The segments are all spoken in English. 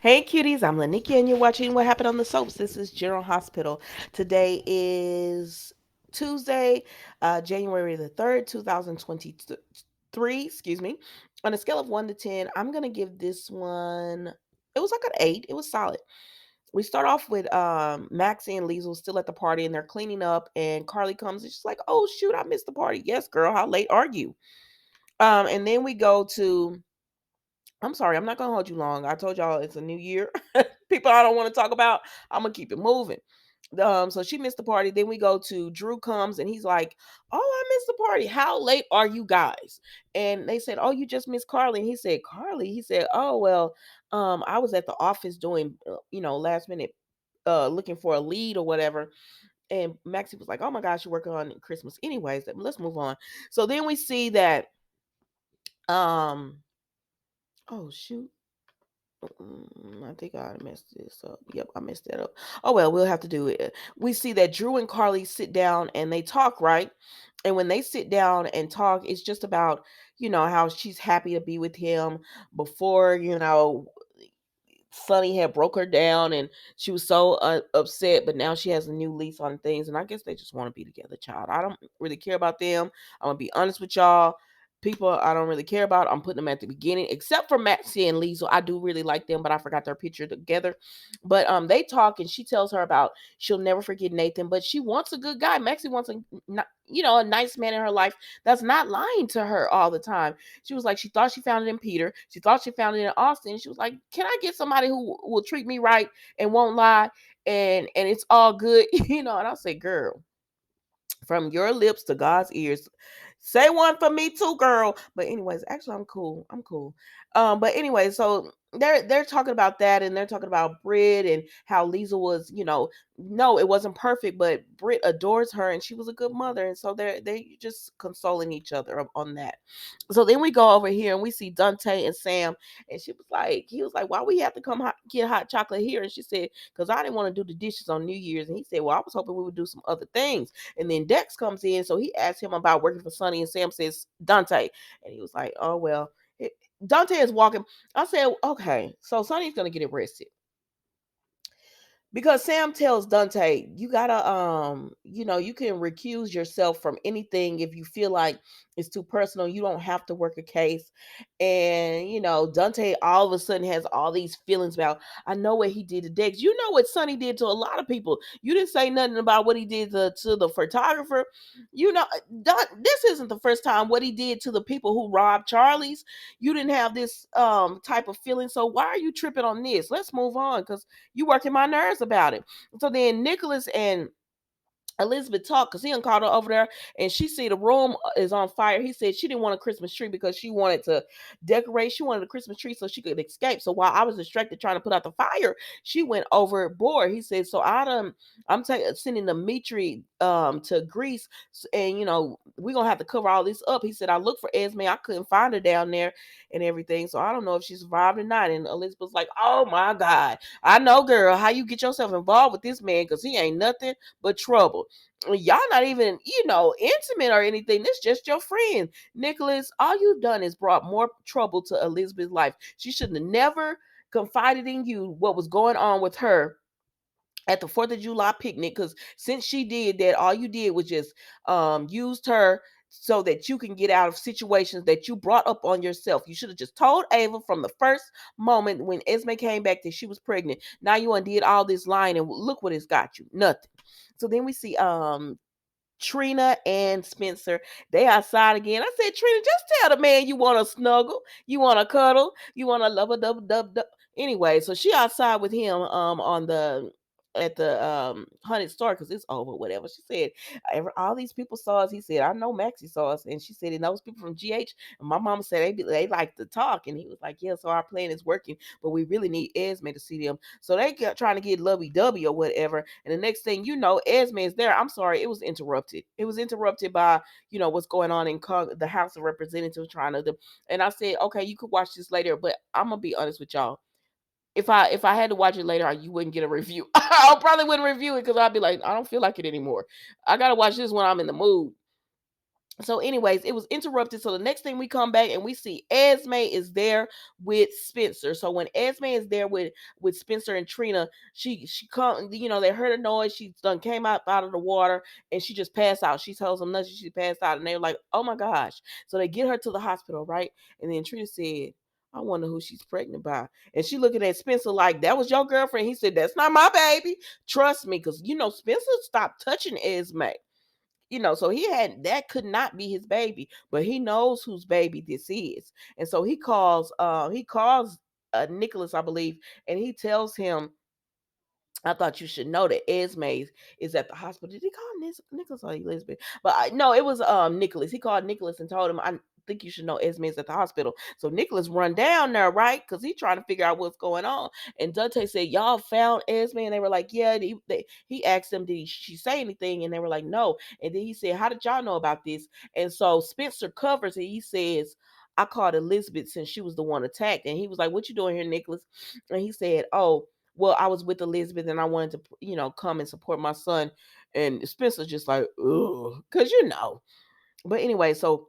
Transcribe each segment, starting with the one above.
Hey cuties, I'm Lanikia and you're watching What Happened on the Soaps. This is General Hospital. Today is Tuesday, January the 3rd, 2023. Excuse me. On a scale of 1 to 10, I'm going to give this one, it was like an 8. It was solid. We start off with Maxie and Liesel still at the party and they're cleaning up and Carly comes and she's like, oh shoot, I missed the party. Yes, girl, how late are you? And then we go to I'm sorry, I'm not gonna hold you long. I told y'all it's a new year. People I don't want to talk about. I'm gonna keep it moving. So she missed the party. Then we go to Drew comes and he's like, "Oh, I missed the party. How late are you guys?" And they said, "Oh, you just missed Carly." And he said, "Carly." He said, "Oh well, I was at the office doing, last minute, looking for a lead or whatever." And Maxie was like, "Oh my gosh, you're working on Christmas, anyways." Let's move on. So then we see that, um, oh shoot. I think I messed this up. Yep, I messed that up. Oh well, we'll have to do it. We see that Drew and Carly sit down and they talk, right? And when they sit down and talk, it's just about, how she's happy to be with him before, Sunny had broke her down and she was so upset, but now she has a new lease on things. And I guess they just want to be together, child. I don't really care about them. I'm going to be honest with y'all. People I don't really care about, I'm putting them at the beginning, except for Maxie and Liesel. I do really like them, but I forgot their picture together. But they talk and she tells her about she'll never forget Nathan, but she wants a good guy. Maxie wants a nice man in her life that's not lying to her all the time. She was like, she thought she found it in Peter. She thought she found it in Austin. She was like, can I get somebody who will treat me right and won't lie and it's all good, And I'll say, girl, from your lips to God's ears. Say one for me too, girl. But anyways, actually I'm cool. I'm cool. But anyway, so they're talking about that and they're talking about Brit and how Lisa was, no, it wasn't perfect, but Brit adores her and she was a good mother. And so they just consoling each other on that. So then we go over here and we see Dante and Sam, and he was like, why we have to come get hot chocolate here? And she said, because I didn't want to do the dishes on New Year's. And he said, well, I was hoping we would do some other things. And then Dex comes in, so he asked him about working for Sonny, and Sam says Dante, and he was like, "Oh well." Dante is walking. I said, "Okay, so Sonny's gonna get arrested." Because Sam tells Dante, you gotta, you can recuse yourself from anything if you feel like it's too personal. You don't have to work a case. And, Dante all of a sudden has all these feelings about, I know what he did to Dex. You know what Sonny did to a lot of people. You didn't say nothing about what he did to the photographer. This isn't the first time what he did to the people who robbed Charlie's. You didn't have this type of feeling. So why are you tripping on this? Let's move on because you working my nerves about it. So then Nicholas and Elizabeth talked because he done called her over there and she see the room is on fire. He said she didn't want a Christmas tree because she wanted to decorate. She wanted a Christmas tree so she could escape. So while I was distracted trying to put out the fire, she went overboard. He said, so sending Dimitri to Greece and we're gonna have to cover all this up. He said, I looked for Esme, I couldn't find her down there and everything. So I don't know if she survived or not. And Elizabeth's like, oh my God. I know, girl, how you get yourself involved with this man because he ain't nothing but trouble. Y'all not even, intimate or anything. This just your friend. Nicholas, all you've done is brought more trouble to Elizabeth's life. She should have never confided in you what was going on with her at the 4th of July picnic, because since she did that, all you did was just used her so that you can get out of situations that you brought up on yourself. You should have just told Ava from the first moment when Esme came back that she was pregnant. Now you undid all this lying and look what it's got you. Nothing. So then we see Trina and Spencer. They outside again. I said, Trina, just tell the man you want to snuggle, you want to cuddle, you want to love a dub dub dub. Anyway, so she outside with him on the at the hunted store because it's over, whatever. She said, all these people saw us. He said, I know Maxie saw us. And she said, and those people from GH. And my mama said they like to talk. And he was like, yeah, so our plan is working, but we really need Esme to see them. So they got trying to get lovey dovey or whatever. And the next thing you know, Esme is there. I'm sorry, it was interrupted. It was interrupted by, what's going on in the House of Representatives trying to. And I said, okay, you could watch this later, but I'm gonna be honest with y'all. If I had to watch it later, you wouldn't get a review. I probably wouldn't review it because I'd be like, I don't feel like it anymore. I gotta watch this when I'm in the mood. So anyways, it was interrupted. So the next thing we come back and we see Esme is there with Spencer. So when Esme is there with Spencer and Trina, she come, they heard a noise. She done came out of the water and she just passed out. She tells them nothing. She passed out and they're like, oh my gosh. So they get her to the hospital, right? And then Trina said, I wonder who she's pregnant by. And she looking at Spencer like, that was your girlfriend. He said, that's not my baby. Trust me. Because, Spencer stopped touching Esme. So he had that could not be his baby, but he knows whose baby this is. And so he calls Nicholas, I believe, and he tells him, I thought you should know that Esme is at the hospital. Did he call Nicholas or Elizabeth? But no, it was Nicholas. He called Nicholas and told him, I think you should know Esme is at the hospital. So Nicholas run down there, right? Because he trying to figure out what's going on. And Dante said, y'all found Esme? And they were like, yeah. He asked them, did she say anything? And they were like, no. And then he said, how did y'all know about this? And so Spencer covers it. He says, I called Elizabeth since she was the one attacked. And he was like, what you doing here, Nicholas? And he said, oh, well, I was with Elizabeth and I wanted to, come and support my son. And Spencer's just like, ugh, because But anyway, so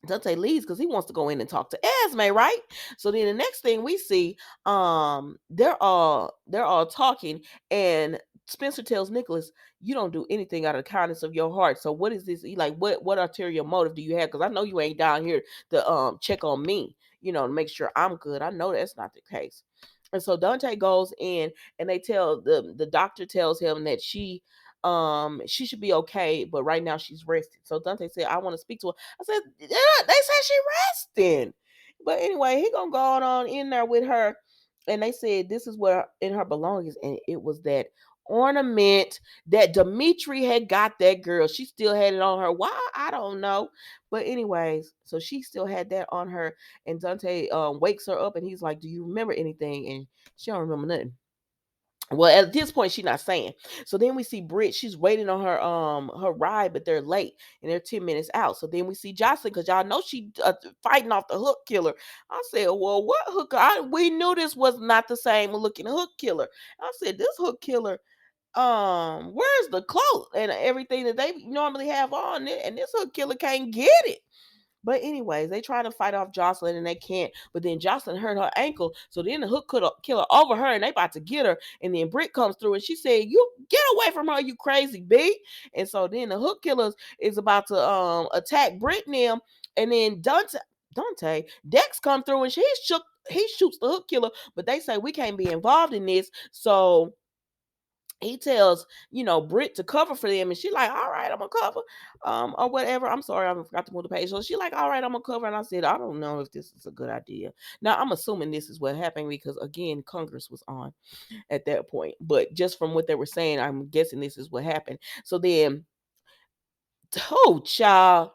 Dante leaves because he wants to go in and talk to Esme, right? So then the next thing we see, they're all talking, and Spencer tells Nicholas, "You don't do anything out of the kindness of your heart. So what is this? Like, what ulterior motive do you have? Because I know you ain't down here to check on me, to make sure I'm good. I know that's not the case." And so Dante goes in, and they tell the doctor tells him that she should be okay, but right now she's resting. So Dante said, I want to speak to her. I said, yeah, they said she resting. But anyway, he gonna go on in there with her. And they said this is where in her belongings, and it was that ornament that Dimitri had got that girl. She still had it on her. Why? I don't know. But anyways, so she still had that on her. And Dante wakes her up and he's like, do you remember anything? And she don't remember nothing. Well, at this point, she's not saying. So then we see Britt. She's waiting on her ride, but they're late and they're 10 minutes out. So then we see Jocelyn because y'all know she fighting off the hook killer. I said, well, what hook? We knew this was not the same looking hook killer. I said, this hook killer, where's the clothes and everything that they normally have on it, and this hook killer can't get it. But anyways, they try to fight off Jocelyn and they can't. But then Jocelyn hurt her ankle. So then the hook killer over her and they about to get her. And then Britt comes through and she said, you get away from her, you crazy B. And so then the hook killer is about to attack Britt and them. And then Dex come through and he shoots the hook killer. But they say we can't be involved in this. So he tells, Britt to cover for them, and she like, all right, I'm gonna cover, or whatever. I'm sorry, I forgot to move the page. So she like, all right, I'm gonna cover, and I said, I don't know if this is a good idea. Now I'm assuming this is what happened because again, Congress was on at that point, but just from what they were saying, I'm guessing this is what happened. So then, oh child,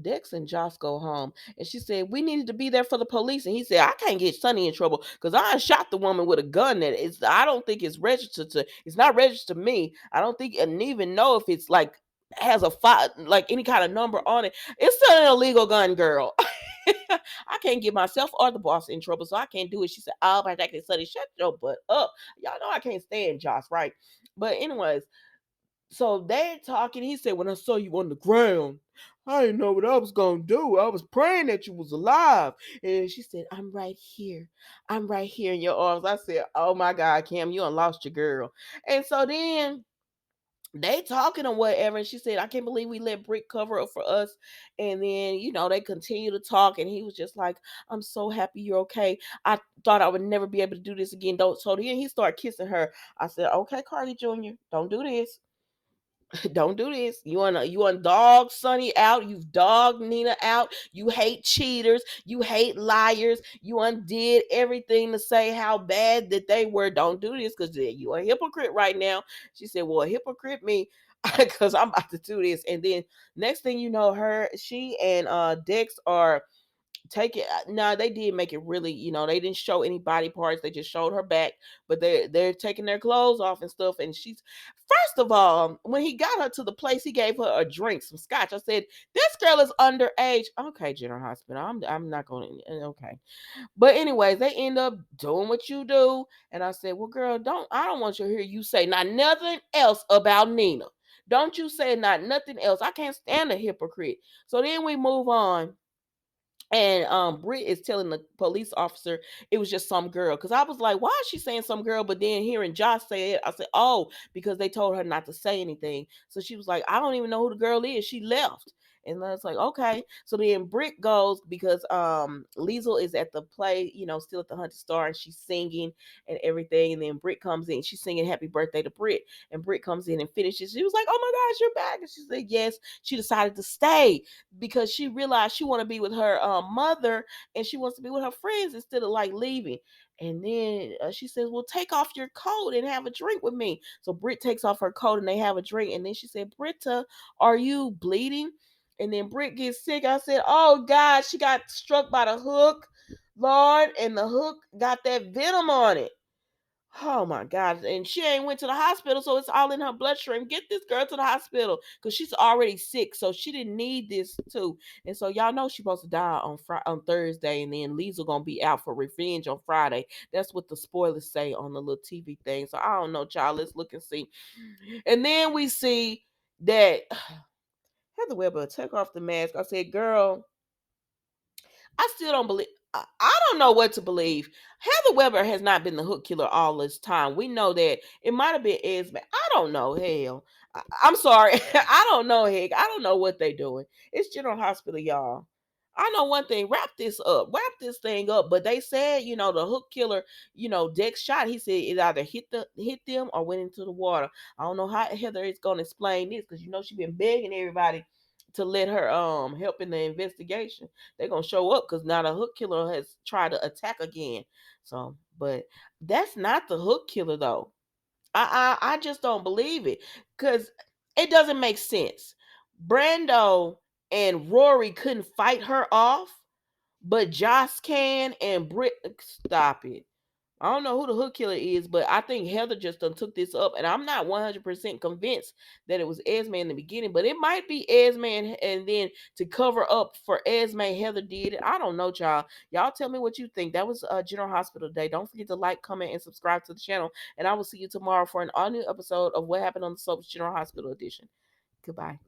Dex and Joss go home, and she said we needed to be there for the police. And he said I can't get Sonny in trouble because I shot the woman with a gun. That is, I don't think it's registered to. It's not registered to me. I don't think, and even know if it's like has a file, like any kind of number on it. It's still an illegal gun, girl. I can't get myself or the boss in trouble, so I can't do it. She said, "Oh, my Jackie, Sonny, shut your butt up." Y'all know I can't stand Joss, right? But anyways, so they're talking. He said, when I saw you on the ground, I didn't know what I was going to do. I was praying that you was alive. And she said, I'm right here. I'm right here in your arms. I said, oh my God, Cam, you done lost your girl. And so then they talking or whatever. And she said, I can't believe we let Britt cover up for us. And then, they continue to talk. And he was just like, I'm so happy you're okay. I thought I would never be able to do this again. Don't. So then he started kissing her. I said, okay, Carly Jr., don't do this. Don't do this. You want dog Sonny out. You've dogged Nina out. You hate cheaters. You hate liars. You undid everything to say how bad that they were. Don't do this because you a hypocrite right now. She said, well, a hypocrite me because I'm about to do this. And then next thing you know, she and Dex are take it. No, they did make it really, they didn't show any body parts. They just showed her back, but they're taking their clothes off and stuff. And she's, first of all, when he got her to the place, he gave her a drink, some scotch. I said, this girl is underage. Okay, General Hospital, I'm not going to, okay. But anyways, they end up doing what you do. And I said, well, girl, I don't want you to hear you say not nothing else about Nina. Don't you say not nothing else. I can't stand a hypocrite. So then we move on, and Britt is telling the police officer it was just some girl. Cause I was like, why is she saying some girl? But then hearing Josh say it, I said, oh, because they told her not to say anything. So she was like, I don't even know who the girl is. She left. And I was like, okay. So then Britt goes because Liesel is at the play, still at the Hunter Star, and she's singing and everything. And then Britt comes in, she's singing happy birthday to Britt. And Britt comes in and finishes. She was like, oh my gosh, you're back. And she said, yes. She decided to stay because she realized she want to be with her mother, and she wants to be with her friends instead of like leaving. And then she says, well, take off your coat and have a drink with me. So Britt takes off her coat and they have a drink. And then she said, Britta, are you bleeding? And then Britt gets sick. I said, oh God, she got struck by the hook, Lord, and the hook got that venom on it. Oh my God. And she ain't went to the hospital, so it's all in her bloodstream. Get this girl to the hospital because she's already sick. So she didn't need this too. And so y'all know she's supposed to die on Thursday, and then Liesel gonna be out for revenge on Friday. That's what the spoilers say on the little TV thing. So I don't know, child. Let's look and see. And then we see that Heather Weber took off the mask. I said, girl, I still don't believe. I don't know what to believe. Heather Weber has not been the hook killer all this time. We know that it might have been Esme. I don't know. Hell, I'm sorry. I don't know. Heck, I don't know what they doing. It's General Hospital, y'all. I know one thing. Wrap this up. Wrap this thing up. But they said, the hook killer, Dex shot. He said it either hit them or went into the water. I don't know how Heather is gonna explain this because she been begging everybody to let her help in the investigation. They're gonna show up because now the hook killer has tried to attack again. So, but that's not the hook killer though. I just don't believe it because it doesn't make sense. Brando and Rory couldn't fight her off, but Joss can, and Britt. Stop it. I don't know who the hook killer is, but I think Heather just done took this up, and I'm not 100% convinced that it was Esme in the beginning, but it might be Esme, and then to cover up for Esme, Heather did it. I don't know, y'all. Y'all tell me what you think. That was General Hospital Day. Don't forget to like, comment, and subscribe to the channel, and I will see you tomorrow for an all new episode of What Happened on the Soaps General Hospital Edition. Goodbye.